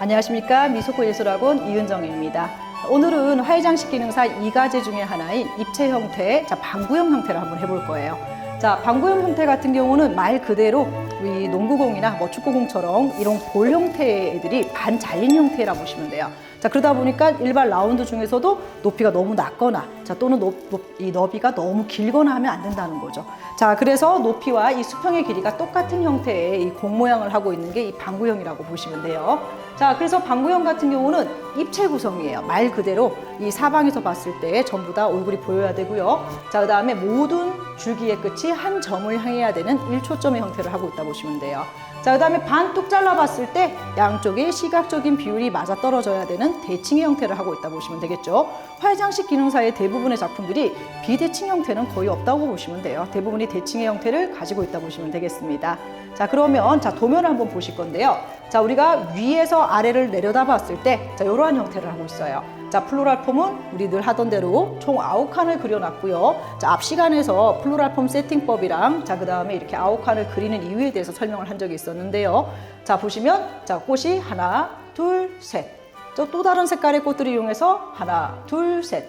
안녕하십니까. 미소코 예술학원 이은정입니다. 오늘은 화해장식 기능사 2가지 중에 하나인 입체 형태, 방구형 형태를 한번 해볼 거예요. 방구형 형태 같은 경우는 말 그대로 우리 농구공이나 축구공처럼 이런 볼 형태의 애들이 반 잘린 형태라 보시면 돼요. 그러다 보니까 일반 라운드 중에서도 높이가 너무 낮거나 또는 이 너비가 너무 길거나 하면 안 된다는 거죠. 그래서 높이와 이 수평의 길이가 똑같은 형태의 이 공 모양을 하고 있는 게 이 방구형이라고 보시면 돼요. 그래서 방구형 같은 경우는 입체 구성이에요. 말 그대로 이 사방에서 봤을 때 전부 다 얼굴이 보여야 되고요. 그 다음에 모든 줄기의 끝이 한 점을 향해야 되는 1초점의 형태를 하고 있다 보시면 돼요. 그 다음에 반 뚝 잘라봤을 때 양쪽의 시각적인 비율이 맞아떨어져야 되는 대칭의 형태를 하고 있다 보시면 되겠죠. 화해장식 기능사의 대부분의 작품들이 비대칭 형태는 거의 없다고 보시면 돼요. 대부분이 대칭의 형태를 가지고 있다 보시면 되겠습니다. 그러면 도면을 한번 보실 건데요. 우리가 위에서 아래를 내려다 봤을 때 이러한 형태를 하고 있어요. 플로랄 폼은 우리 늘 하던 대로 총 9칸을 그려놨고요. 앞 시간에서 플로랄 폼 세팅법이랑 그 다음에 이렇게 9칸을 그리는 이유에 대해서 설명을 한 적이 있었는데요. 보시면 꽃이 하나, 둘, 셋. 또 다른 색깔의 꽃들을 이용해서 하나, 둘, 셋.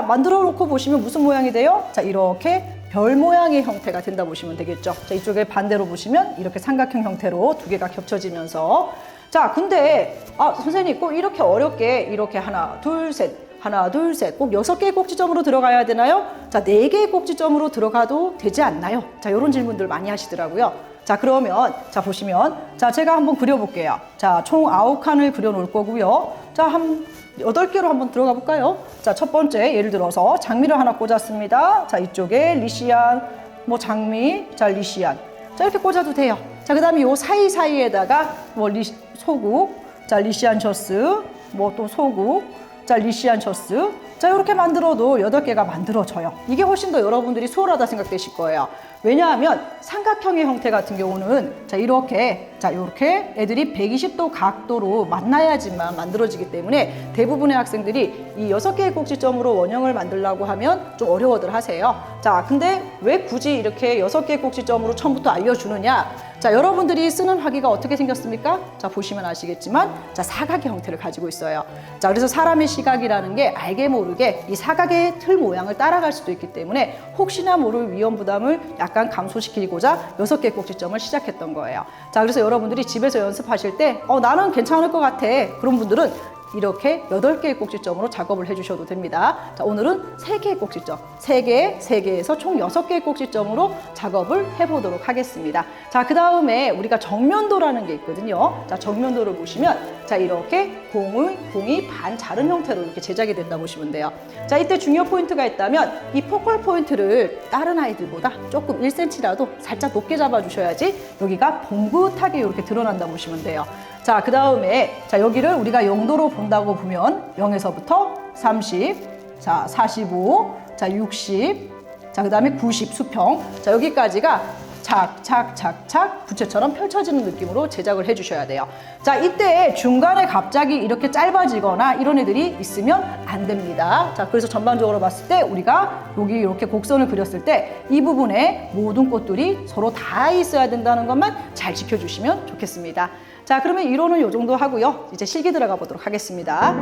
만들어 놓고 보시면 무슨 모양이 돼요? 이렇게 별 모양의 형태가 된다 보시면 되겠죠. 이쪽에 반대로 보시면 이렇게 삼각형 형태로 두 개가 겹쳐지면서 근데 선생님 꼭 이렇게 어렵게 이렇게 하나, 둘, 셋, 하나, 둘, 셋 꼭 6개의 꼭지점으로 들어가야 되나요? 4개의 꼭지점으로 들어가도 되지 않나요? 이런 질문들 많이 하시더라고요. 그러면 보시면 제가 한번 그려볼게요. 총 9칸을 그려 놓을 거고요. 한 8개로 한번 들어가 볼까요? 첫 번째 예를 들어서 장미를 하나 꽂았습니다. 이쪽에 리시안, 장미, 리시안. 이렇게 꽂아도 돼요. 그 다음에 요 사이사이에다가 소국, 리시안셔스, 또 소국, 리시안셔스. 이렇게 만들어도 8개가 만들어져요. 이게 훨씬 더 여러분들이 수월하다 생각되실 거예요. 왜냐하면 삼각형의 형태 같은 경우는 이렇게 애들이 120도 각도로 만나야지만 만들어지기 때문에 대부분의 학생들이 이 6개의 꼭지점으로 원형을 만들려고 하면 좀 어려워들 하세요. 근데 왜 굳이 이렇게 6개의 꼭지점으로 처음부터 알려주느냐? 여러분들이 쓰는 화기가 어떻게 생겼습니까? 보시면 아시겠지만 사각의 형태를 가지고 있어요. 그래서 사람의 시각이라는 게 알게 모르게 이 사각의 틀 모양을 따라갈 수도 있기 때문에 혹시나 모를 위험 부담을 약간 감소시키고자 6개의 꼭지점을 시작했던 거예요. 그래서 여러분들이 집에서 연습하실 때 나는 괜찮을 것 같아. 그런 분들은 이렇게 8개의 꼭지점으로 작업을 해주셔도 됩니다. 오늘은 3개의 꼭지점, 3개에서 총 6개의 꼭지점으로 작업을 해보도록 하겠습니다. 그 다음에 우리가 정면도라는 게 있거든요. 정면도를 보시면 이렇게 공이 반 자른 형태로 이렇게 제작이 된다 보시면 돼요. 이때 중요 포인트가 있다면 이 포컬 포인트를 다른 아이들보다 조금 1cm라도 살짝 높게 잡아주셔야지 여기가 봉긋하게 이렇게 드러난다 보시면 돼요. 그 다음에 여기를 우리가 영도로 본다고 보면 0에서부터 30, 45, 60, 그 다음에 90 수평. 여기까지가 착착착착 부채처럼 펼쳐지는 느낌으로 제작을 해주셔야 돼요. 이때 중간에 갑자기 이렇게 짧아지거나 이런 애들이 있으면 안 됩니다. 그래서 전반적으로 봤을 때 우리가 여기 이렇게 곡선을 그렸을 때 이 부분에 모든 꽃들이 서로 다 있어야 된다는 것만 잘 지켜주시면 좋겠습니다. 그러면 이론은 이 정도 하고요. 이제 실기 들어가 보도록 하겠습니다.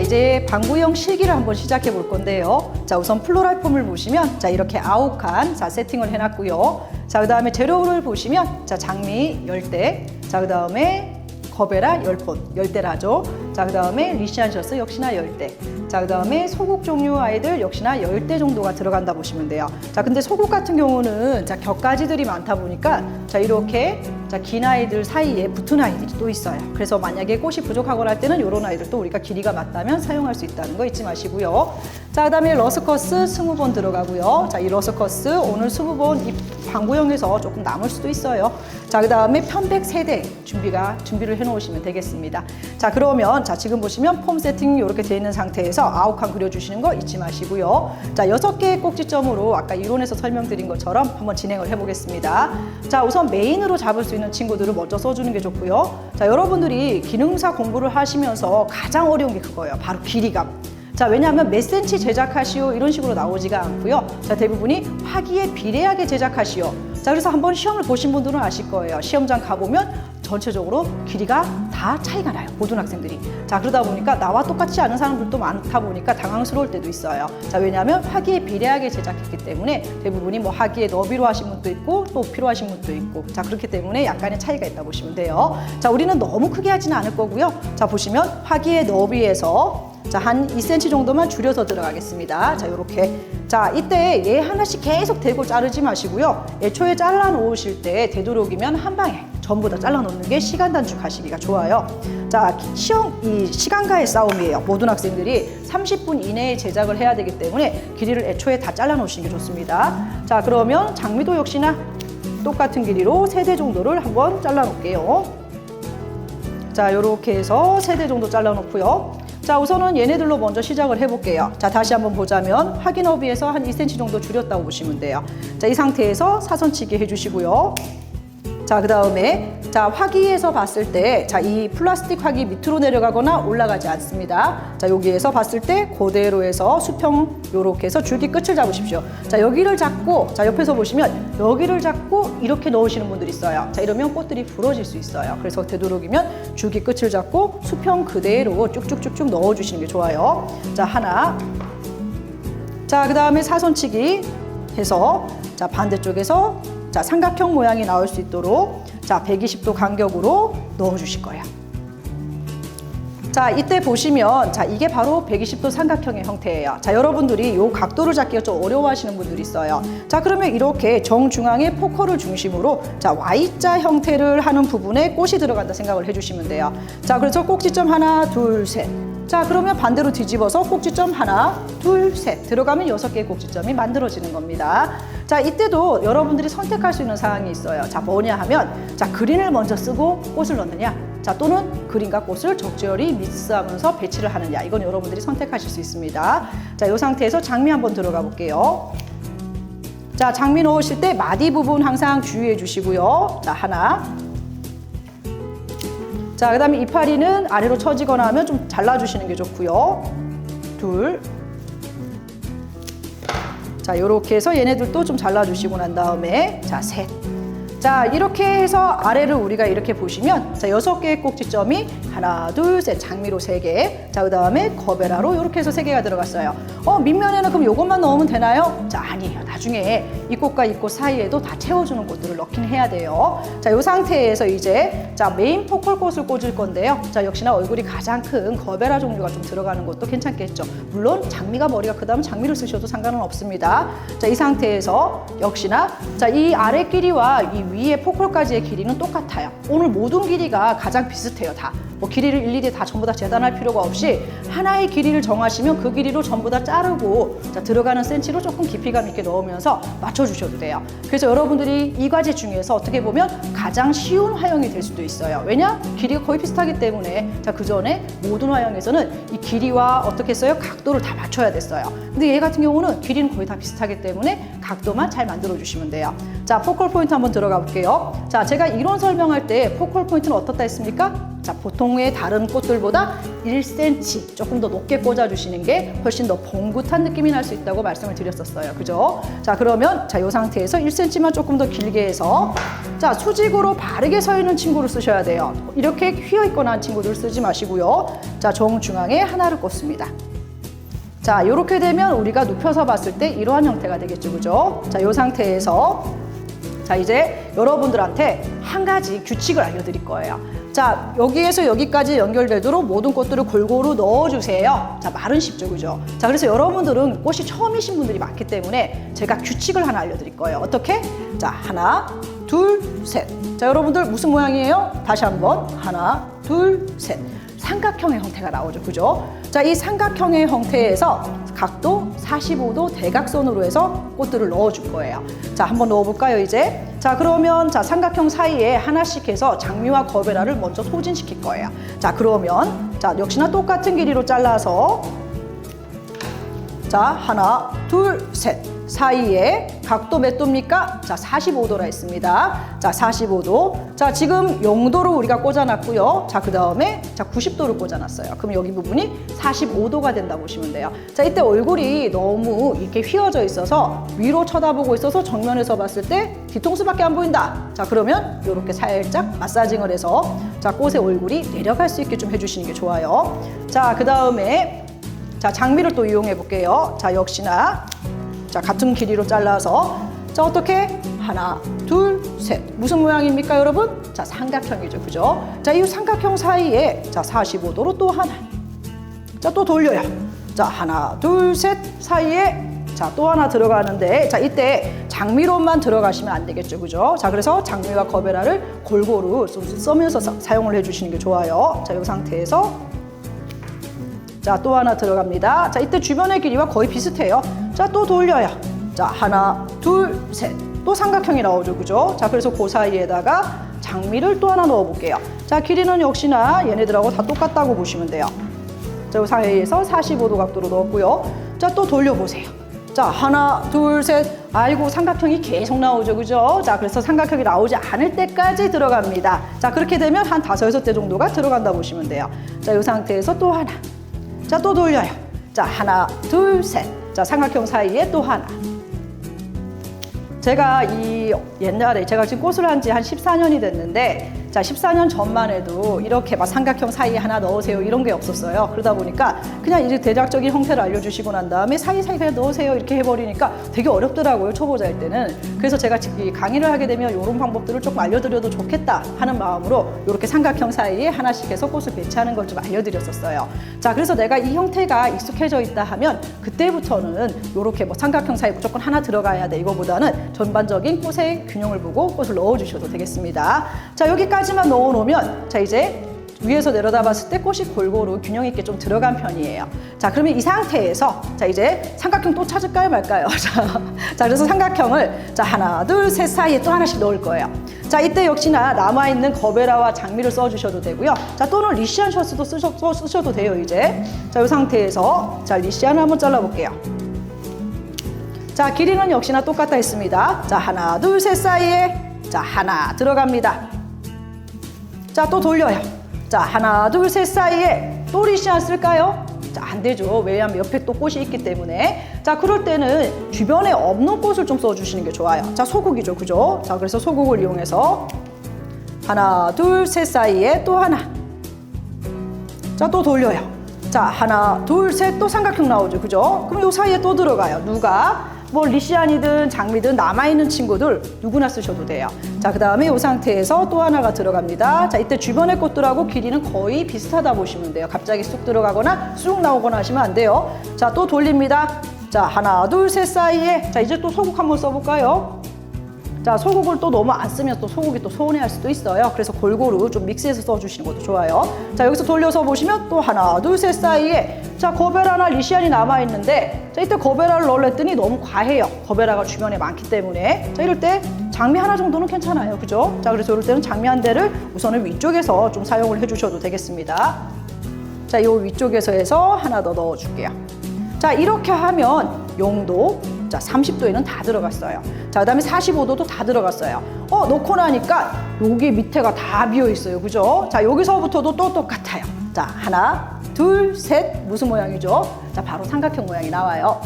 이제 방구형 실기를 한번 시작해 볼 건데요. 우선 플로랄 폼을 보시면 이렇게 9칸 세팅을 해놨고요. 그 다음에 재료를 보시면 장미 10대, 그 다음에 거베라 10본, 10대를 하죠. 그 다음에 리시안셔스 역시나 10대. 그 다음에 소국 종류 아이들 역시나 10대 정도가 들어간다 보시면 돼요. 근데 소국 같은 경우는 격가지들이 많다 보니까 이렇게 긴 아이들 사이에 붙은 아이들이 또 있어요. 그래서 만약에 꽃이 부족하거나 할 때는 이런 아이들도 우리가 길이가 맞다면 사용할 수 있다는 거 잊지 마시고요. 그 다음에 러스커스 20번 들어가고요. 이 러스커스 오늘 20번 이 방구형에서 조금 남을 수도 있어요. 그 다음에 편백 3대 준비를 해놓으시면 되겠습니다. 그러면 지금 보시면 폼 세팅 이렇게 되어 있는 상태에서 9칸 그려주시는 거 잊지 마시고요. 6개의 꼭지점으로 아까 이론에서 설명드린 것처럼 한번 진행을 해보겠습니다. 우선 메인으로 잡을 수 있는 친구들을 먼저 써주는 게 좋고요. 여러분들이 기능사 공부를 하시면서 가장 어려운 게 그거예요. 바로 길이감. 자, 왜냐하면 몇 센치 제작하시오 이런 식으로 나오지가 않고요. 자, 대부분이 화기에 비례하게 제작하시오. 자, 그래서 한번 시험을 보신 분들은 아실 거예요. 시험장 가보면 전체적으로 길이가 다 차이가 나요. 모든 학생들이. 자, 그러다 보니까 나와 똑같지 않은 사람들도 많다 보니까 당황스러울 때도 있어요. 자, 왜냐하면 화기에 비례하게 제작했기 때문에 대부분이 뭐 화기에 너비로 하신 분도 있고 높이로 하신 분도 있고, 자, 그렇기 때문에 약간의 차이가 있다 보시면 돼요. 자, 우리는 너무 크게 하지는 않을 거고요. 자, 보시면 화기의 너비에서 자, 한 2cm 정도만 줄여서 들어가겠습니다. 자, 요렇게. 자, 이때 얘 하나씩 계속 대고 자르지 마시고요. 애초에 잘라 놓으실 때 되도록이면 한 방에 전부 다 잘라 놓는 게 시간 단축하시기가 좋아요. 자, 이 시간과의 싸움이에요. 모든 학생들이 30분 이내에 제작을 해야 되기 때문에 길이를 애초에 다 잘라 놓으시는 게 좋습니다. 자, 그러면 장미도 역시나 똑같은 길이로 3대 정도를 한번 잘라 놓을게요. 자, 요렇게 해서 3대 정도 잘라 놓고요. 자, 우선은 얘네들로 먼저 시작을 해볼게요. 자, 다시 한번 보자면 화기 너비에서 한 2cm 정도 줄였다고 보시면 돼요. 자, 이 상태에서 사선치기 해주시고요. 자, 그 다음에 자, 화기에서 봤을 때 자, 이 플라스틱 화기 밑으로 내려가거나 올라가지 않습니다. 자, 여기에서 봤을 때 그대로 해서 수평 요렇게 해서 줄기 끝을 잡으십시오. 자, 여기를 잡고 자, 옆에서 보시면 여기를 잡고 이렇게 넣으시는 분들이 있어요. 자, 이러면 꽃들이 부러질 수 있어요. 그래서 되도록이면 줄기 끝을 잡고 수평 그대로 쭉쭉쭉쭉 넣어주시는 게 좋아요. 자, 하나. 자, 그 다음에 사선치기 해서 자, 반대쪽에서 자, 삼각형 모양이 나올 수 있도록 자, 120도 간격으로 넣어주실 거예요. 자, 이때 보시면 자, 이게 바로 120도 삼각형의 형태예요. 자, 여러분들이 이 각도를 잡기가 좀 어려워하시는 분들이 있어요. 자, 그러면 이렇게 정중앙에 포커를 중심으로 자, Y자 형태를 하는 부분에 꽃이 들어간다 생각을 해주시면 돼요. 자, 그래서 꼭지점 하나, 둘, 셋. 자, 그러면 반대로 뒤집어서 꼭지점 하나, 둘, 셋 들어가면 6개의 꼭지점이 만들어지는 겁니다. 자, 이때도 여러분들이 선택할 수 있는 사항이 있어요. 자, 뭐냐 하면 자, 그린을 먼저 쓰고 꽃을 넣느냐, 자, 또는 그린과 꽃을 적절히 믹스하면서 배치를 하느냐, 이건 여러분들이 선택하실 수 있습니다. 자, 이 상태에서 장미 한번 들어가 볼게요. 자, 장미 넣으실 때 마디 부분 항상 주의해 주시고요. 자, 하나. 자, 그 다음에 이파리는 아래로 처지거나 하면 좀 잘라주시는 게 좋고요. 둘. 자, 요렇게 해서 얘네들도 좀 잘라주시고 난 다음에 자, 셋. 자, 이렇게 해서 아래를 우리가 이렇게 보시면 자, 6개의 꼭지점이 하나, 둘, 셋, 장미로 3개. 자, 그 다음에 거베라로 이렇게 해서 3개가 들어갔어요. 밑면에는 그럼 요것만 넣으면 되나요? 자, 아니에요. 나중에 이 꽃과 이 꽃 사이에도 다 채워주는 꽃들을 넣긴 해야 돼요. 자, 이 상태에서 이제 자, 메인 포컬 꽃을 꽂을 건데요. 자, 역시나 얼굴이 가장 큰 거베라 종류가 좀 들어가는 것도 괜찮겠죠. 물론 장미가 머리가 크다면 장미를 쓰셔도 상관은 없습니다. 자, 이 상태에서 역시나 자, 이 아래 길이와 이 위에 포컬까지의 길이는 똑같아요. 오늘 모든 길이가 가장 비슷해요. 다. 뭐 길이를 일일이 다 전부 다 재단할 필요가 없이 하나의 길이를 정하시면 그 길이로 전부 다 자르고 자, 들어가는 센치로 조금 깊이감 있게 넣으면서 맞춰주셔도 돼요. 그래서 여러분들이 이 과제 중에서 어떻게 보면 가장 쉬운 화형이 될 수도 있어요. 왜냐? 길이가 거의 비슷하기 때문에 자, 그 전에 모든 화형에서는 이 길이와 어떻게 했어요? 각도를 다 맞춰야 됐어요. 근데 얘 같은 경우는 길이는 거의 다 비슷하기 때문에 각도만 잘 만들어 주시면 돼요. 자, 포컬 포인트 한번 들어가 볼게요. 자, 제가 이론 설명할 때 포컬 포인트는 어떻다 했습니까? 자, 보통의 다른 꽃들보다 1cm 조금 더 높게 꽂아주시는 게 훨씬 더 봉긋한 느낌이 날 수 있다고 말씀을 드렸었어요. 그죠? 자, 그러면 자, 이 상태에서 1cm만 조금 더 길게 해서 자, 수직으로 바르게 서 있는 친구를 쓰셔야 돼요. 이렇게 휘어 있거나 한 친구들 쓰지 마시고요. 자, 정중앙에 하나를 꽂습니다. 자, 이렇게 되면 우리가 눕혀서 봤을 때 이러한 형태가 되겠죠. 그죠? 자, 이 상태에서 자, 이제 여러분들한테 한 가지 규칙을 알려드릴 거예요. 자, 여기에서 여기까지 연결되도록 모든 꽃들을 골고루 넣어주세요. 자, 말은 쉽죠, 그죠? 자, 그래서 여러분들은 꽃이 처음이신 분들이 많기 때문에 제가 규칙을 하나 알려드릴 거예요. 어떻게? 자, 하나, 둘, 셋. 자, 여러분들 무슨 모양이에요? 다시 한번 하나, 둘, 셋. 삼각형의 형태가 나오죠, 그죠? 자, 이 삼각형의 형태에서 각도 45도 대각선으로 해서 꽃들을 넣어줄 거예요. 자, 한번 넣어볼까요, 이제? 자, 그러면 자, 삼각형 사이에 하나씩 해서 장미와 거베라를 먼저 소진시킬 거예요. 자, 그러면 자, 역시나 똑같은 길이로 잘라서 자, 하나, 둘, 셋. 사이에 각도 몇 도입니까? 자, 45도라 했습니다. 자, 45도. 자, 지금 0도로 우리가 꽂아놨고요. 자, 그 다음에 자, 90도를 꽂아놨어요. 그럼 여기 부분이 45도가 된다 보시면 돼요. 자, 이때 얼굴이 너무 이렇게 휘어져 있어서 위로 쳐다보고 있어서 정면에서 봤을 때 뒤통수밖에 안 보인다. 자, 그러면 이렇게 살짝 마사징을 해서 자, 꽃의 얼굴이 내려갈 수 있게 좀 해주시는 게 좋아요. 자, 그 다음에 자, 장미를 또 이용해 볼게요. 자, 역시나 자, 같은 길이로 잘라서 자, 어떻게? 하나, 둘, 셋. 무슨 모양입니까, 여러분? 자, 삼각형이죠. 그죠? 자, 이 삼각형 사이에 자, 45도로 또 하나. 자, 또 돌려요. 자, 하나, 둘, 셋 사이에 자, 또 하나 들어가는데 자, 이때 장미로만 들어가시면 안 되겠죠. 그죠? 자, 그래서 장미와 거베라를 골고루 좀 써면서 사용을 해 주시는 게 좋아요. 자, 이 상태에서 자, 또 하나 들어갑니다. 자, 이때 주변의 길이와 거의 비슷해요. 자, 또 돌려요. 자, 하나, 둘, 셋. 또 삼각형이 나오죠. 그죠? 자, 그래서 그 사이에다가 장미를 또 하나 넣어 볼게요. 자, 길이는 역시나 얘네들하고 다 똑같다고 보시면 돼요. 자, 이 사이에서 45도 각도로 넣었고요. 자, 또 돌려보세요. 자, 하나, 둘, 셋. 아이고, 삼각형이 계속 나오죠. 그죠? 자, 그래서 삼각형이 나오지 않을 때까지 들어갑니다. 자, 그렇게 되면 한 5, 6대 정도가 들어간다 보시면 돼요. 자, 이 상태에서 또 하나. 자, 또 돌려요. 자, 하나, 둘, 셋. 자, 삼각형 사이에 또 하나. 제가 옛날에 제가 지금 꽃을 한 지 한 14년이 됐는데 자, 14년 전만 해도 이렇게 막 삼각형 사이에 하나 넣으세요 이런 게 없었어요. 그러다 보니까 그냥 이제 대략적인 형태를 알려주시고 난 다음에 사이사이 그냥 넣으세요 이렇게 해버리니까 되게 어렵더라고요, 초보자일 때는. 그래서 제가 강의를 하게 되면 이런 방법들을 조금 알려드려도 좋겠다 하는 마음으로 이렇게 삼각형 사이에 하나씩 해서 꽃을 배치하는 걸 좀 알려드렸었어요. 자, 그래서 내가 이 형태가 익숙해져 있다 하면 그때부터는 이렇게 뭐 삼각형 사이에 무조건 하나 들어가야 돼 이거보다는 전반적인 꽃의 균형을 보고 꽃을 넣어주셔도 되겠습니다. 자, 여기까지만 넣어놓으면 자, 이제 위에서 내려다 봤을 때 꽃이 골고루 균형 있게 좀 들어간 편이에요. 자, 그러면 이 상태에서 자, 이제 삼각형 또 찾을까요 말까요? 자, 그래서 삼각형을 자, 하나, 둘, 셋 사이에 또 하나씩 넣을 거예요. 자, 이때 역시나 남아있는 거베라와 장미를 써주셔도 되고요. 자, 또는 리시안 셔츠도 쓰셔도 돼요, 이제. 자, 이 상태에서 자, 리시안을 한번 잘라볼게요. 자, 길이는 역시나 똑같다 했습니다. 자, 하나, 둘, 셋 사이에 자, 하나 들어갑니다. 자, 또 돌려요. 자, 하나, 둘, 셋 사이에 또 리시안 쓸까요? 자, 안 되죠. 왜냐하면 옆에 또 꽃이 있기 때문에. 자, 그럴 때는 주변에 없는 꽃을 좀 써주시는 게 좋아요. 자, 소국이죠. 그죠? 자, 그래서 소국을 이용해서 하나, 둘, 셋 사이에 또 하나. 자, 또 돌려요. 자, 하나, 둘, 셋 또 삼각형 나오죠. 그죠? 그럼 이 사이에 또 들어가요. 누가? 뭐 리시안이든 장미든 남아있는 친구들 누구나 쓰셔도 돼요. 자, 그 다음에 이 상태에서 또 하나가 들어갑니다. 자, 이때 주변의 꽃들하고 길이는 거의 비슷하다 보시면 돼요. 갑자기 쑥 들어가거나 쑥 나오거나 하시면 안 돼요. 자, 또 돌립니다. 자, 하나, 둘, 셋 사이에 자, 이제 또 소국 한번 써볼까요? 자, 소국을 또 너무 안 쓰면 또 소국이 또 서운해할 수도 있어요. 그래서 골고루 좀 믹스해서 써주시는 것도 좋아요. 자, 여기서 돌려서 보시면 또 하나, 둘, 셋 사이에 자, 거베라나 리시안이 남아있는데 자, 이때 거베라를 넣으랬더니 너무 과해요. 거베라가 주변에 많기 때문에. 자, 이럴 때 장미 하나 정도는 괜찮아요. 그죠? 자, 그래서 이럴 때는 장미 한 대를 우선은 위쪽에서 좀 사용을 해주셔도 되겠습니다. 자, 이 위쪽에서 해서 하나 더 넣어줄게요. 자, 이렇게 하면 0도, 자, 30도에는 다 들어갔어요. 자, 그 다음에 45도도 다 들어갔어요. 넣고 나니까 여기 밑에가 다 비어 있어요. 그죠? 자, 여기서부터도 또 똑같아요. 자, 하나, 둘, 셋. 무슨 모양이죠? 자, 바로 삼각형 모양이 나와요.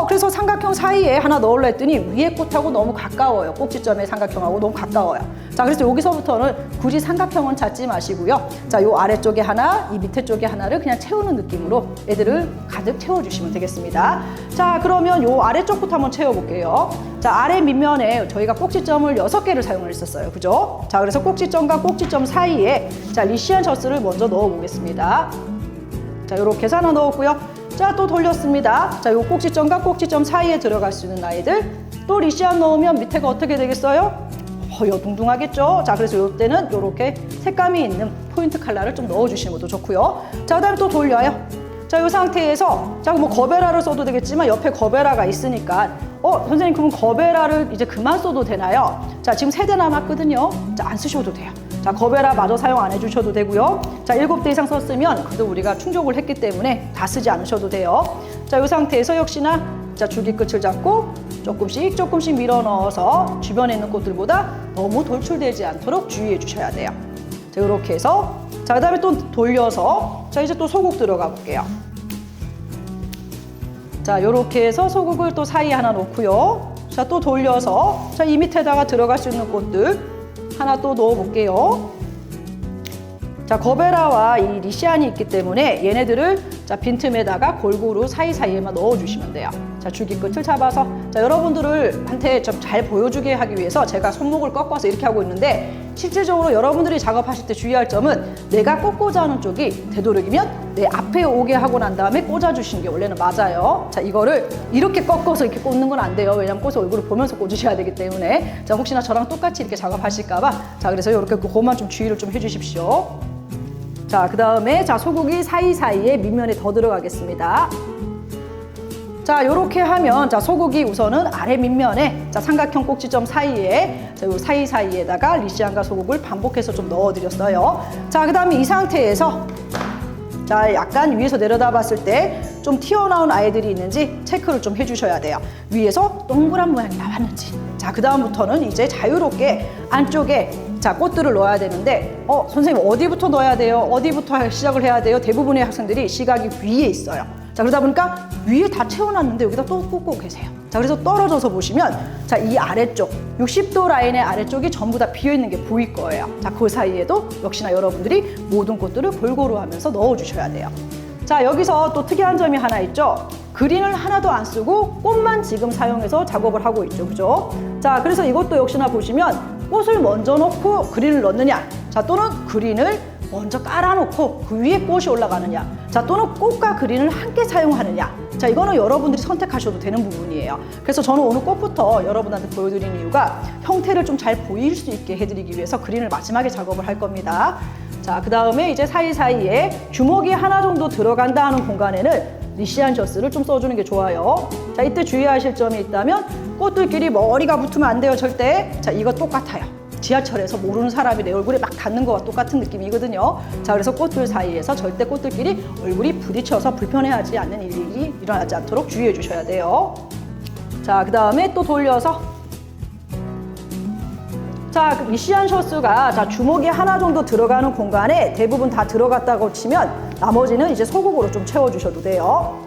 그래서 삼각형 사이에 하나 넣으려 했더니 위에 꽃하고 너무 가까워요. 꼭지점의 삼각형하고 너무 가까워요. 자, 그래서 여기서부터는 굳이 삼각형은 찾지 마시고요. 자, 요 아래쪽에 하나, 이 밑에 쪽에 하나를 그냥 채우는 느낌으로 애들을 가득 채워주시면 되겠습니다. 자, 그러면 요 아래쪽부터 한번 채워볼게요. 자, 아래 밑면에 저희가 꼭지점을 6개를 사용을 했었어요. 그죠? 자, 그래서 꼭지점과 꼭지점 사이에 자, 리시안 셔츠를 먼저 넣어보겠습니다. 자, 요렇게 해서 하나 넣었고요. 자, 또 돌렸습니다. 자, 요 꼭지점과 꼭지점 사이에 들어갈 수 있는 아이들. 또 리시안 넣으면 밑에가 어떻게 되겠어요? 여둥둥하겠죠? 자, 그래서 요때는 요렇게 색감이 있는 포인트 컬러를 좀 넣어주시는 것도 좋고요. 자, 그 다음에 또 돌려요. 자, 요 상태에서 자, 뭐 거베라를 써도 되겠지만 옆에 거베라가 있으니까 선생님 그럼 거베라를 이제 그만 써도 되나요? 자, 지금 3대 남았거든요. 자, 안 쓰셔도 돼요. 자, 거베라 마저 사용 안 해주셔도 되고요. 자, 7대 이상 썼으면 그래도 우리가 충족을 했기 때문에 다 쓰지 않으셔도 돼요. 자, 이 상태에서 역시나 자, 줄기 끝을 잡고 조금씩 밀어 넣어서 주변에 있는 꽃들보다 너무 돌출되지 않도록 주의해 주셔야 돼요. 자, 이렇게 해서 자, 그 다음에 또 돌려서 자, 이제 또 소국 들어가 볼게요. 자, 이렇게 해서 소국을 또 사이에 하나 놓고요. 자, 또 돌려서 자, 이 밑에다가 들어갈 수 있는 꽃들 하나 또 넣어 볼게요. 자, 거베라와 이 리시안이 있기 때문에 얘네들을 자, 빈틈에다가 골고루 사이사이에만 넣어주시면 돼요. 자, 줄기 끝을 잡아서 자, 여러분들한테 좀 잘 보여주게 하기 위해서 제가 손목을 꺾어서 이렇게 하고 있는데 실질적으로 여러분들이 작업하실 때 주의할 점은 내가 꽂고자 하는 쪽이 되도록이면 내 앞에 오게 하고 난 다음에 꽂아주시는 게 원래는 맞아요. 자, 이거를 이렇게 꺾어서 이렇게 꽂는 건 안 돼요. 왜냐면 꽃의 얼굴을 보면서 꽂으셔야 되기 때문에 자, 혹시나 저랑 똑같이 이렇게 작업하실까 봐 자, 그래서 이렇게 그것만 좀 주의를 좀 해주십시오. 자, 그 다음에 자, 소고기 사이사이에 밑면에 더 들어가겠습니다. 자, 요렇게 하면 자, 소고기 우선은 아래 밑면에 자, 삼각형 꼭지점 사이에 자, 요 사이사이에다가 리시안과 소고기를 반복해서 좀 넣어드렸어요. 자, 그 다음에 이 상태에서 자, 약간 위에서 내려다 봤을 때 좀 튀어나온 아이들이 있는지 체크를 좀 해주셔야 돼요. 위에서 동그란 모양이 나왔는지. 자, 그 다음부터는 이제 자유롭게 안쪽에 자, 꽃들을 넣어야 되는데 선생님 어디부터 넣어야 돼요? 어디부터 시작을 해야 돼요? 대부분의 학생들이 시각이 위에 있어요. 자, 그러다 보니까 위에 다 채워놨는데 여기다 또 꽂고 계세요. 자, 그래서 떨어져서 보시면 자, 이 아래쪽 60도 라인의 아래쪽이 전부 다 비어있는 게 보일 거예요. 자, 그 사이에도 역시나 여러분들이 모든 꽃들을 골고루 하면서 넣어주셔야 돼요. 자, 여기서 또 특이한 점이 하나 있죠. 그린을 하나도 안 쓰고 꽃만 지금 사용해서 작업을 하고 있죠. 그죠? 자, 그래서 이것도 역시나 보시면 꽃을 먼저 넣고 그린을 넣느냐, 자, 또는 그린을 먼저 깔아놓고 그 위에 꽃이 올라가느냐, 자, 또는 꽃과 그린을 함께 사용하느냐. 자, 이거는 여러분들이 선택하셔도 되는 부분이에요. 그래서 저는 오늘 꽃부터 여러분한테 보여드리는 이유가 형태를 좀 잘 보일 수 있게 해드리기 위해서 그린을 마지막에 작업을 할 겁니다. 자, 그 다음에 이제 사이사이에 주먹이 하나 정도 들어간다 하는 공간에는 리시안 셔스를 좀 써주는 게 좋아요. 자, 이때 주의하실 점이 있다면 꽃들끼리 머리가 붙으면 안 돼요, 절대. 자, 이거 똑같아요. 지하철에서 모르는 사람이 내 얼굴에 막 닿는 거와 똑같은 느낌이거든요. 자, 그래서 꽃들 사이에서 절대 꽃들끼리 얼굴이 부딪혀서 불편해하지 않는 일이 일어나지 않도록 주의해 주셔야 돼요. 자, 그 다음에 또 돌려서 자, 리시안 셔스가 자, 주먹이 하나 정도 들어가는 공간에 대부분 다 들어갔다고 치면 나머지는 이제 소국으로 좀 채워주셔도 돼요.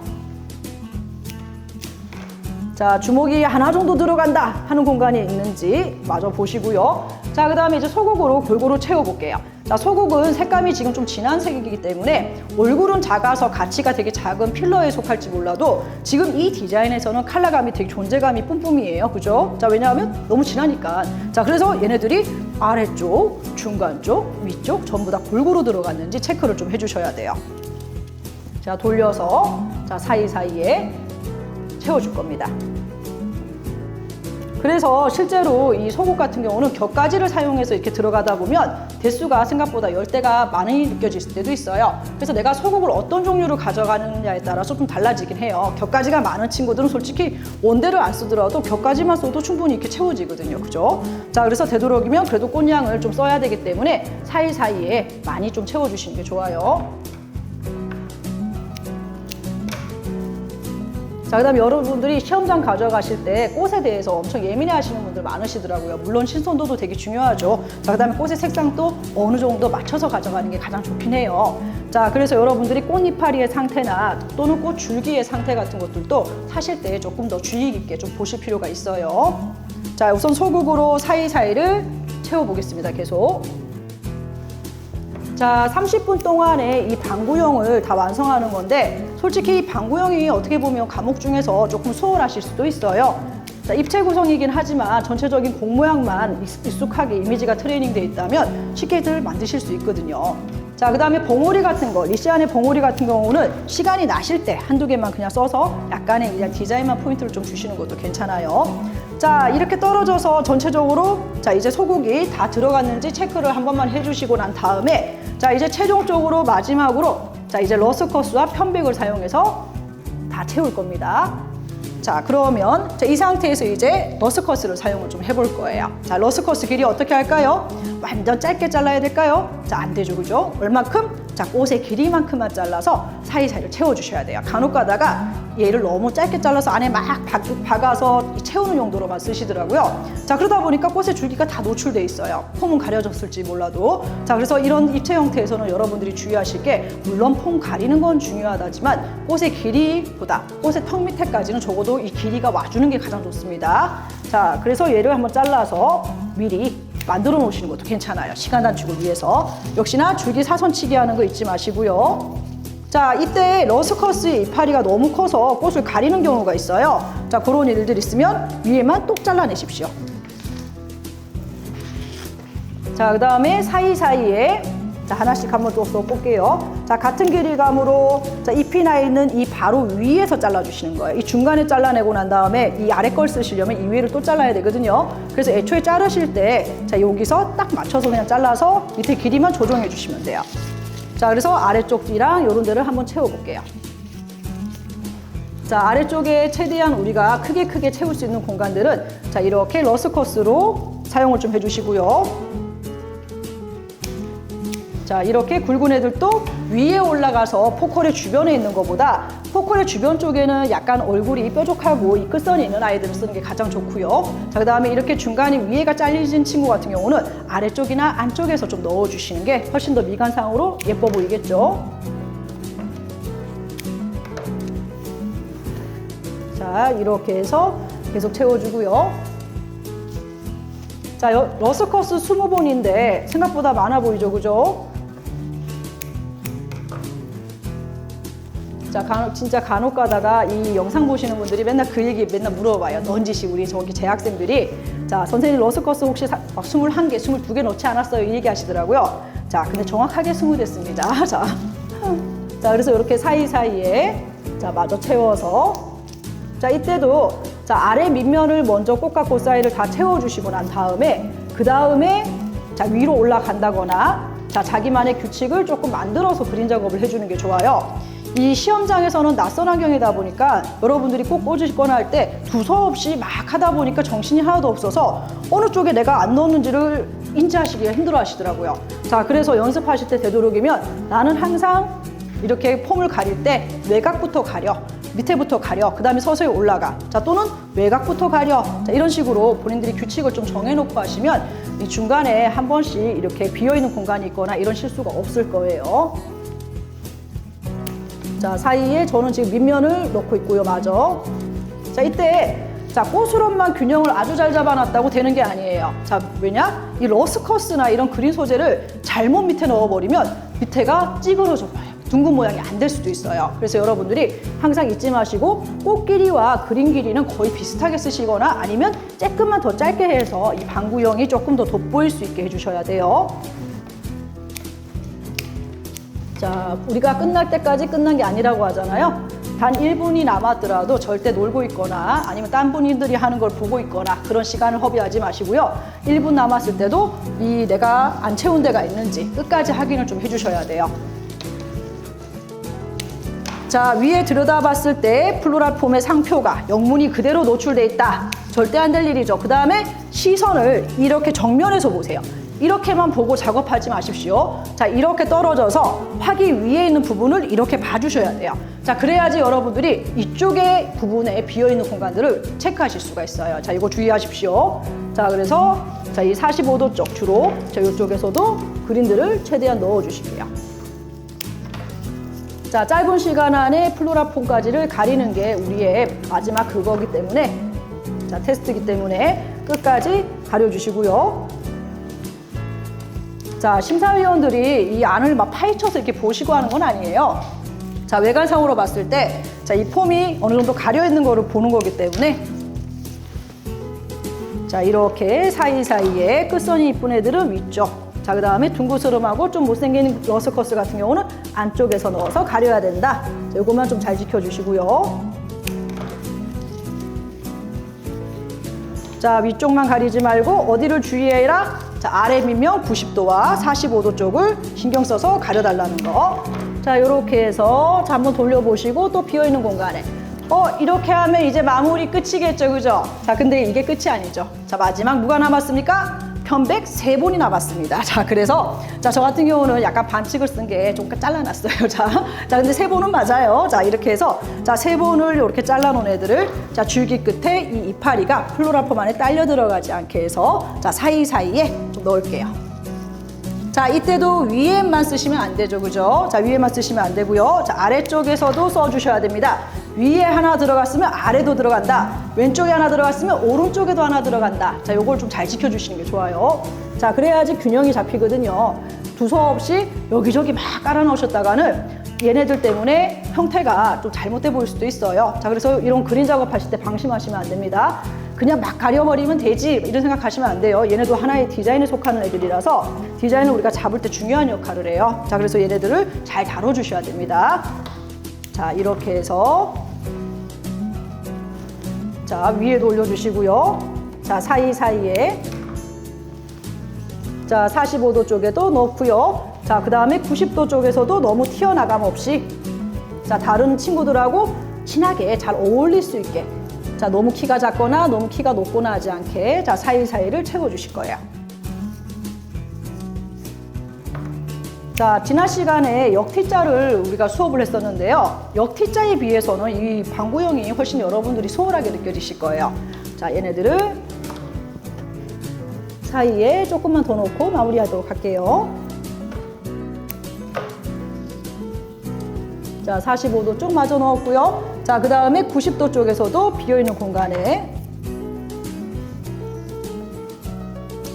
자, 주먹이 하나 정도 들어간다 하는 공간이 있는지 마저 보시고요. 자, 그 다음에 이제 소국으로 골고루 채워볼게요. 자, 소국은 색감이 지금 좀 진한 색이기 때문에 얼굴은 작아서 가치가 되게 작은 필러에 속할지 몰라도 지금 이 디자인에서는 컬러감이 되게 존재감이 뿜뿜이에요. 그죠? 자, 왜냐하면 너무 진하니까. 자, 그래서 얘네들이 아래쪽, 중간 쪽, 위쪽 전부 다 골고루 들어갔는지 체크를 좀 해주셔야 돼요. 자, 돌려서 자, 사이사이에 채워줄 겁니다. 그래서 실제로 이 소국 같은 경우는 격가지를 사용해서 이렇게 들어가다 보면 대수가 생각보다 열대가 많이 느껴질 때도 있어요. 그래서 내가 소국을 어떤 종류를 가져가느냐에 따라서 좀 달라지긴 해요. 격가지가 많은 친구들은 솔직히 원대를 안 쓰더라도 격가지만 써도 충분히 이렇게 채워지거든요. 그죠? 자, 그래서 되도록이면 그래도 꽃량을 좀 써야 되기 때문에 사이사이에 많이 좀 채워주시는 게 좋아요. 자, 그 다음에 여러분들이 시험장 가져가실 때 꽃에 대해서 엄청 예민해 하시는 분들 많으시더라고요. 물론 신선도도 되게 중요하죠. 자, 그 다음에 꽃의 색상도 어느 정도 맞춰서 가져가는 게 가장 좋긴 해요. 자, 그래서 여러분들이 꽃이파리의 상태나 또는 꽃 줄기의 상태 같은 것들도 사실 때 조금 더 주의 깊게 좀 보실 필요가 있어요. 자, 우선 소국으로 사이사이를 채워보겠습니다. 계속. 자, 30분 동안에 이 방구형을 다 완성하는 건데 솔직히 이 방구형이 어떻게 보면 과목 중에서 조금 수월하실 수도 있어요. 자, 입체 구성이긴 하지만 전체적인 공 모양만 익숙하게 이미지가 트레이닝되어 있다면 쉽게들 만드실 수 있거든요. 자, 그 다음에 봉오리 같은 거, 리시안의 봉오리 같은 경우는 시간이 나실 때 한두 개만 그냥 써서 약간의 그냥 디자인만 포인트를 좀 주시는 것도 괜찮아요. 자, 이렇게 떨어져서 전체적으로 자, 이제 소국이 다 들어갔는지 체크를 한 번만 해주시고 난 다음에 자, 이제 최종적으로 마지막으로 자, 이제 러스커스와 편백을 사용해서 다 채울 겁니다. 자, 그러면 자, 이 상태에서 이제 러스커스를 사용을 좀 해볼 거예요. 자, 러스커스 길이 어떻게 할까요? 완전 짧게 잘라야 될까요? 자, 안 되죠, 그죠? 얼마큼? 자, 꽃의 길이만큼만 잘라서 사이사이를 채워주셔야 돼요. 간혹 가다가 얘를 너무 짧게 잘라서 안에 막 박아서 채우는 용도로만 쓰시더라고요. 자, 그러다 보니까 꽃의 줄기가 다 노출돼 있어요. 폼은 가려졌을지 몰라도. 자, 그래서 이런 입체 형태에서는 여러분들이 주의하실 게, 물론 폼 가리는 건 중요하다지만 꽃의 길이보다 꽃의 턱 밑에까지는 적어도 이 길이가 와주는 게 가장 좋습니다. 자, 그래서 얘를 한번 잘라서 미리 만들어 놓으시는 것도 괜찮아요. 시간 단축을 위해서. 역시나 줄기 사선치기 하는 거 잊지 마시고요. 자, 이때 러스커스의 이파리가 너무 커서 꽃을 가리는 경우가 있어요. 자, 그런 일들 있으면 위에만 똑 잘라내십시오. 자, 그 다음에 사이사이에 자, 하나씩 한번 또 써볼게요. 자, 같은 길이감으로 자, 잎이 나 있는 이 바로 위에서 잘라주시는 거예요. 이 중간에 잘라내고 난 다음에 이 아래 걸 쓰시려면 이 위를 또 잘라야 되거든요. 그래서 애초에 자르실 때 자, 여기서 딱 맞춰서 그냥 잘라서 밑에 길이만 조정해 주시면 돼요. 자, 그래서 아래쪽이랑 이런 데를 한번 채워볼게요. 자, 아래쪽에 최대한 우리가 크게 채울 수 있는 공간들은 자, 이렇게 러스커스로 사용을 좀 해주시고요. 자, 이렇게 굵은 애들도 위에 올라가서 포컬의 주변에 있는 것보다 포컬의 주변 쪽에는 약간 얼굴이 뾰족하고 이 끝선이 있는 아이들을 쓰는 게 가장 좋고요. 자, 그 다음에 이렇게 중간이 위에가 잘리진 친구 같은 경우는 아래쪽이나 안쪽에서 좀 넣어주시는 게 훨씬 더 미간상으로 예뻐 보이겠죠. 자, 이렇게 해서 계속 채워주고요. 자, 러스커스 20본인데 생각보다 많아 보이죠, 그죠? 자, 진짜 간혹 가다가 이 영상 보시는 분들이 맨날 그 얘기 맨날 물어봐요. 넌지시 우리 저기 재학생들이 자, 선생님 러스커스 혹시 막 21개, 22개 넣지 않았어요? 이 얘기 하시더라고요. 자, 근데 정확하게 20 됐습니다. 자, 그래서 이렇게 사이사이에 자, 마저 채워서 자, 이때도 자, 아래 밑면을 먼저 꽃과 꽃 사이를 다 채워주시고 난 다음에 그 다음에 자, 위로 올라간다거나 자, 자기만의 규칙을 조금 만들어서 그림 작업을 해주는 게 좋아요. 이 시험장에서는 낯선 환경이다 보니까 여러분들이 꼭 꽂으시거나 할 때 두서없이 막 하다 보니까 정신이 하나도 없어서 어느 쪽에 내가 안 넣었는지를 인지하시기가 힘들어 하시더라고요. 자, 그래서 연습하실 때 되도록이면 나는 항상 이렇게 폼을 가릴 때 외곽부터 가려, 밑에부터 가려, 그 다음에 서서히 올라가. 자, 또는 외곽부터 가려. 자, 이런 식으로 본인들이 규칙을 좀 정해놓고 하시면 이 중간에 한 번씩 이렇게 비어있는 공간이 있거나 이런 실수가 없을 거예요. 자, 사이에 저는 지금 밑면을 넣고 있고요, 마저. 자, 이때 자, 꽃으로만 균형을 아주 잘 잡아놨다고 되는 게 아니에요. 자, 왜냐? 이 러스커스나 이런 그린 소재를 잘못 밑에 넣어버리면 밑에가 찌그러져 봐요. 둥근 모양이 안 될 수도 있어요. 그래서 여러분들이 항상 잊지 마시고 꽃 길이와 그림 길이는 거의 비슷하게 쓰시거나 아니면 조금만 더 짧게 해서 이 방구형이 조금 더 돋보일 수 있게 해주셔야 돼요. 자, 우리가 끝날 때까지 끝난 게 아니라고 하잖아요. 단 1분이 남았더라도 절대 놀고 있거나 아니면 딴 분들이 하는 걸 보고 있거나 그런 시간을 허비하지 마시고요. 1분 남았을 때도 이 내가 안 채운 데가 있는지 끝까지 확인을 좀 해주셔야 돼요. 자, 위에 들여다봤을 때 플로랄 폼의 상표가 영문이 그대로 노출돼 있다. 절대 안 될 일이죠. 그 다음에 시선을 이렇게 정면에서 보세요. 이렇게만 보고 작업하지 마십시오. 자, 이렇게 떨어져서 화기 위에 있는 부분을 이렇게 봐주셔야 돼요. 자, 그래야지 여러분들이 이쪽에 부분에 비어있는 공간들을 체크하실 수가 있어요. 자, 이거 주의하십시오. 자, 그래서 자, 이 45도 쪽 주로 자, 이쪽에서도 그림들을 최대한 넣어주실게요. 자, 짧은 시간 안에 플로라 폼까지를 가리는 게 우리의 마지막 그거기 때문에 자, 테스트이기 때문에 끝까지 가려주시고요. 자, 심사위원들이 이 안을 막 파헤쳐서 이렇게 보시고 하는 건 아니에요. 자, 외관상으로 봤을 때, 자, 이 폼이 어느 정도 가려있는 거를 보는 거기 때문에 자, 이렇게 사이사이에 끝선이 이쁜 애들은 위쪽. 자, 그 다음에 둥그스름하고 좀 못생긴 러스커스 같은 경우는 안쪽에서 넣어서 가려야 된다. 자, 이것만 좀 잘 지켜주시고요. 자, 위쪽만 가리지 말고 어디를 주의해라? 자, 아래 밑면 90도와 45도 쪽을 신경 써서 가려달라는 거. 자, 이렇게 해서 자, 한번 돌려보시고 또 비어있는 공간에 이렇게 하면 이제 마무리 끝이겠죠, 그죠? 자, 근데 이게 끝이 아니죠. 자, 마지막 누가 남았습니까? 편백 3번이나 봤습니다. 자, 그래서 저 같은 경우는 약간 반칙을 쓴 게 좀 잘라놨어요. 자, 근데 3번은 맞아요. 자, 이렇게 해서 3번을 이렇게 잘라놓은 애들을 줄기 끝에 이 이파리가 플로라폼 안에 딸려 들어가지 않게 해서 사이사이에 좀 넣을게요. 자, 이때도 위에만 쓰시면 안 되죠, 그죠? 자, 위에만 쓰시면 안 되고요. 자, 아래쪽에서도 써주셔야 됩니다. 위에 하나 들어갔으면 아래도 들어간다. 왼쪽에 하나 들어갔으면 오른쪽에도 하나 들어간다. 자, 요걸 좀 잘 지켜주시는 게 좋아요. 자, 그래야지 균형이 잡히거든요. 두서없이 여기저기 막 깔아 넣으셨다가는 얘네들 때문에 형태가 좀 잘못돼 보일 수도 있어요. 자, 그래서 이런 그린 작업하실 때 방심하시면 안 됩니다. 그냥 막 가려버리면 되지 이런 생각하시면 안 돼요. 얘네도 하나의 디자인에 속하는 애들이라서 디자인을 우리가 잡을 때 중요한 역할을 해요. 자, 그래서 얘네들을 잘 다뤄주셔야 됩니다. 자, 이렇게 해서 자, 위에도 올려주시고요. 자, 사이사이에 자, 45도 쪽에도 넣고요. 자, 그 다음에 90도 쪽에서도 너무 튀어나감 없이 자, 다른 친구들하고 친하게 잘 어울릴 수 있게 자, 너무 키가 작거나 너무 키가 높거나 하지 않게 자, 사이사이를 채워주실 거예요. 자, 지난 시간에 역티자를 우리가 수업을 했었는데요. 역티자에 비해서는 이 방구형이 훨씬 여러분들이 수월하게 느껴지실 거예요. 자, 얘네들을 사이에 조금만 더 넣고 마무리하도록 할게요. 자, 45도 쪽 마저 넣었고요. 자, 그 다음에 90도 쪽에서도 비어있는 공간에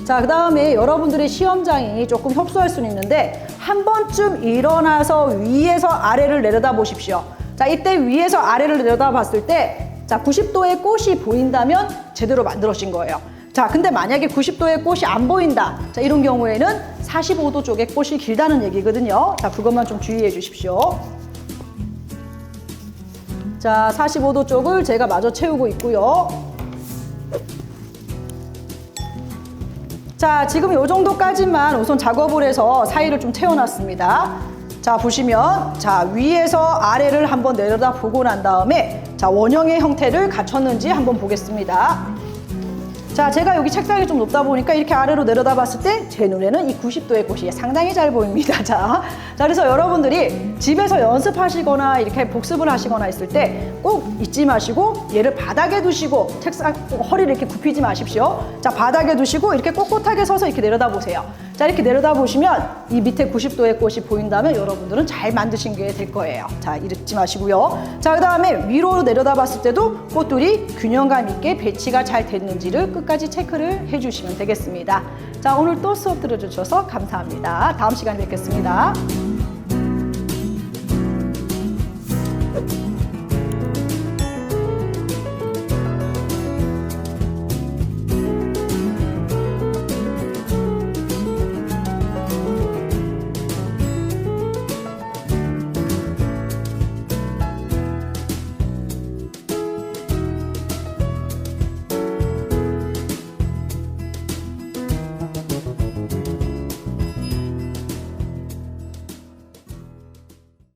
자, 그 다음에 여러분들의 시험장이 조금 협소할 수는 있는데 한 번쯤 일어나서 위에서 아래를 내려다 보십시오. 자, 이때 위에서 아래를 내려다 봤을 때 자, 90도의 꽃이 보인다면 제대로 만들어진 거예요. 자, 근데 만약에 90도의 꽃이 안 보인다. 자, 이런 경우에는 45도 쪽의 꽃이 길다는 얘기거든요. 자, 그것만 좀 주의해 주십시오. 자, 45도 쪽을 제가 마저 채우고 있고요. 자, 지금 이 정도까지만 우선 작업을 해서 사이를 좀 채워놨습니다. 자, 보시면 자, 위에서 아래를 한번 내려다 보고 난 다음에 자, 원형의 형태를 갖췄는지 한번 보겠습니다. 자, 제가 여기 책상이 좀 높다 보니까 이렇게 아래로 내려다 봤을 때 제 눈에는 이 90도의 꽃이 상당히 잘 보입니다. 자, 그래서 여러분들이 집에서 연습하시거나 이렇게 복습을 하시거나 했을 때 꼭 잊지 마시고 얘를 바닥에 두시고 책상 허리를 이렇게 굽히지 마십시오. 자, 바닥에 두시고 이렇게 꼿꼿하게 서서 이렇게 내려다 보세요. 자, 이렇게 내려다 보시면 이 밑에 90도의 꽃이 보인다면 여러분들은 잘 만드신 게 될 거예요. 자, 잊지 마시고요. 자, 그 다음에 위로 내려다 봤을 때도 꽃들이 균형감 있게 배치가 잘 됐는지를 끝까지 체크를 해주시면 되겠습니다. 자, 오늘 또 수업 들어주셔서 감사합니다. 다음 시간에 뵙겠습니다.